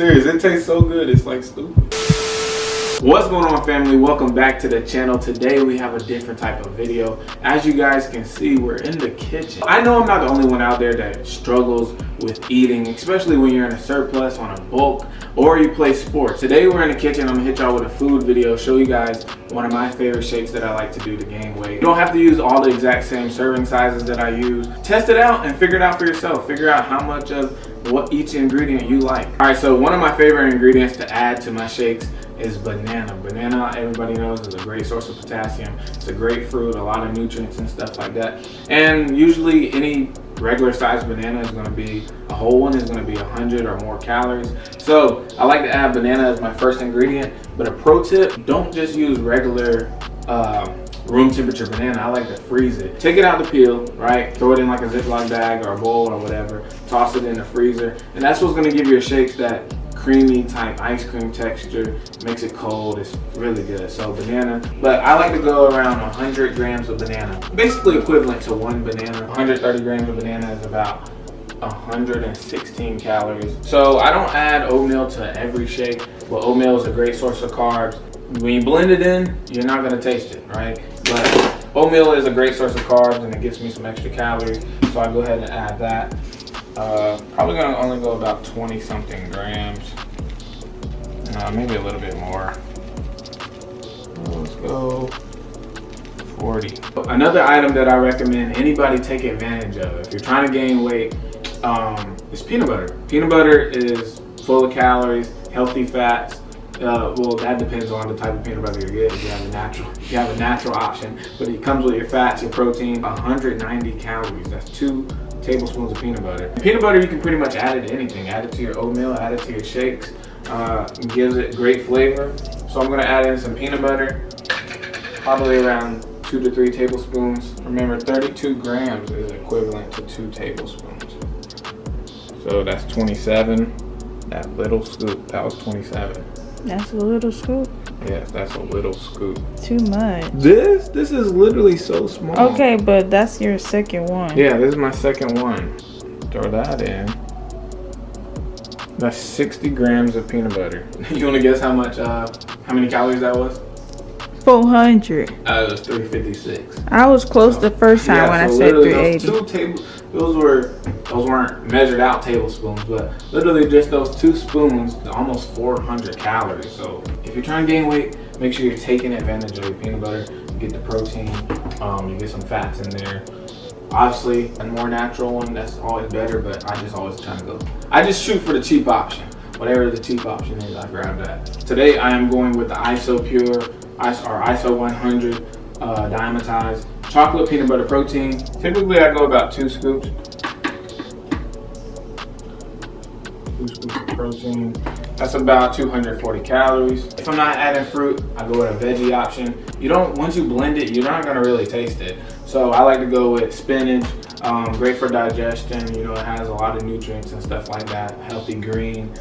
serious, it tastes so good, it's like stupid. What's going on, family? Welcome back to the channel. Today we have a different type of video. As you guys can see, we're in the kitchen. I know I'm not the only one out there that struggles with eating, especially when you're in a surplus, on a bulk, or you play sports. Today we're in the kitchen. I'm gonna hit y'all with a food video, show you guys one of my favorite shakes that I like to do to gain weight. You don't have to use all the exact same serving sizes that I use. Test it out and figure it out for yourself. Figure out how much of what each ingredient you like. All right, so one of my favorite ingredients to add to my shakes is banana. Banana, everybody knows, is a great source of potassium. It's a great fruit, a lot of nutrients and stuff like that. And usually any regular sized banana is gonna be, a whole one is gonna be 100 or more calories. So I like to add banana as my first ingredient, but a pro tip, don't just use regular room temperature banana. I like to freeze it. Take it out the peel, right? Throw it in like a Ziploc bag or a bowl or whatever. Toss it in the freezer. And that's what's gonna give your shakes that creamy type ice cream texture. Makes it cold. It's really good. So banana, but I like to go around 100 grams of banana, basically equivalent to one banana. 130 grams of banana is about 116 calories. So I don't add oatmeal to every shake, but oatmeal is a great source of carbs. When you blend it in, you're not going to taste it, right? But oatmeal is a great source of carbs and it gives me some extra calories, so I go ahead and add that. Probably gonna only go about 20 something grams, maybe a little bit more. Let's go 40. Another item that I recommend anybody take advantage of if you're trying to gain weight is peanut butter. Peanut butter is full of calories, healthy fats. Well, that depends on the type of peanut butter you get. If you have a natural option, but it comes with your fats, your protein. 190 calories. That's 2 tablespoons of peanut butter. Peanut butter, you can pretty much add it to anything. Add it to your oatmeal, add it to your shakes. It gives it great flavor. So I'm gonna add in some peanut butter, probably around 2 to 3 tablespoons. Remember, 32 grams is equivalent to 2 tablespoons. So that's 27. That little scoop, that was 27. That's a little scoop. Yes, that's a little scoop. Too much. This is literally so small. Okay, but that's your second one. Yeah, this is my second one. Throw that in. That's 60 grams of peanut butter. You want to guess how many calories that was? 400. It was 356. I was close the first time when I said 380. Those weren't measured out tablespoons, but literally just those 2 spoons, almost 400 calories. So if you're trying to gain weight, make sure you're taking advantage of your peanut butter. You get the protein, you get some fats in there. Obviously, a more natural one, that's always better, but I just shoot for the cheap option. Whatever the cheap option is, I grab that. Today I am going with the ISO Pure, or ISO 100 diamantized chocolate peanut butter protein. Typically I go about 2 scoops. 2 scoops of protein. That's about 240 calories. If I'm not adding fruit, I go with a veggie option. Once you blend it, you're not gonna really taste it. So I like to go with spinach, great for digestion. You know, it has a lot of nutrients and stuff like that. Healthy green.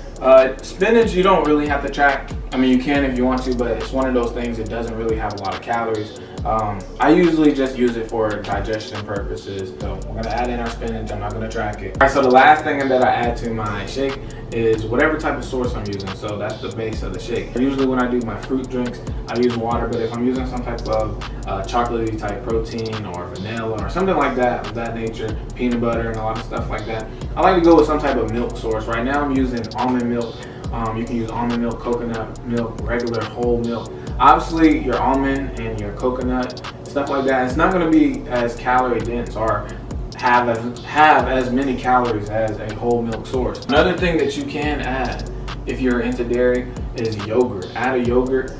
Spinach, you don't really have to track. I mean, you can if you want to, but it's one of those things that doesn't really have a lot of calories. I usually just use it for digestion purposes. So we're gonna add in our spinach, I'm not gonna track it. All right, so the last thing that I add to my shake is whatever type of sauce I'm using. So that's the base of the shake. Usually when I do my fruit drinks, I use water, but if I'm using some type of chocolatey type protein or vanilla or something like that, of that nature, peanut butter and a lot of stuff like that, I like to go with some type of milk source. Right now I'm using almond milk. You can use almond milk, coconut milk, regular whole milk. Obviously your almond and your coconut, stuff like that, it's not gonna be as calorie dense or have as many calories as a whole milk source. Another thing that you can add if you're into dairy is yogurt. Add a yogurt.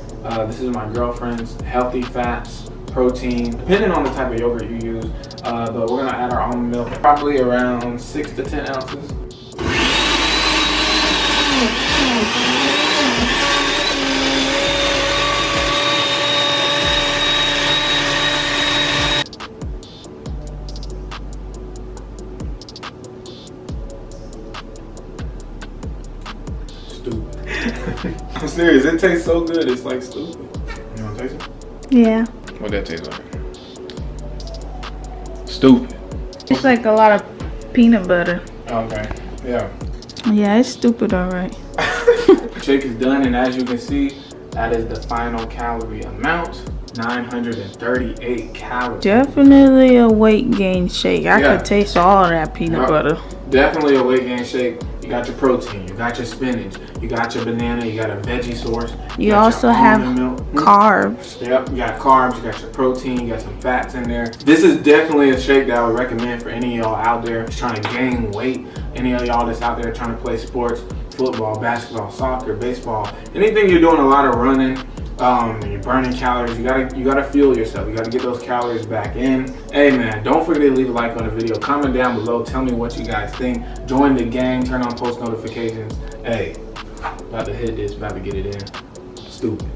This is my girlfriend's healthy fats, protein, depending on the type of yogurt you use. But we're gonna add our almond milk, probably around 6 to 10 ounces. Stupid. I'm serious, it tastes so good, it's like stupid. You wanna taste it? Yeah. What that taste like? Stupid. It's like a lot of peanut butter. Okay, yeah. Yeah, it's stupid, alright. Shake is done, and as you can see, that is the final calorie amount. 938 calories. Definitely a weight gain shake. I could taste all of that peanut butter. Definitely a weight gain shake. You got your protein, you got your spinach, you got your banana, you got a veggie source. You also have carbs. Yep, you got carbs, you got your protein, you got some fats in there. This is definitely a shake that I would recommend for any of y'all out there trying to gain weight. Any of y'all that's out there trying to play sports, football, basketball, soccer, baseball, anything you're doing a lot of running, and you're burning calories, you gotta fuel yourself. You gotta get those calories back in. Hey man, don't forget to leave a like on the video. Comment down below. Tell me what you guys think. Join the gang. Turn on post notifications. Hey, about to hit this. About to get it in. Stupid.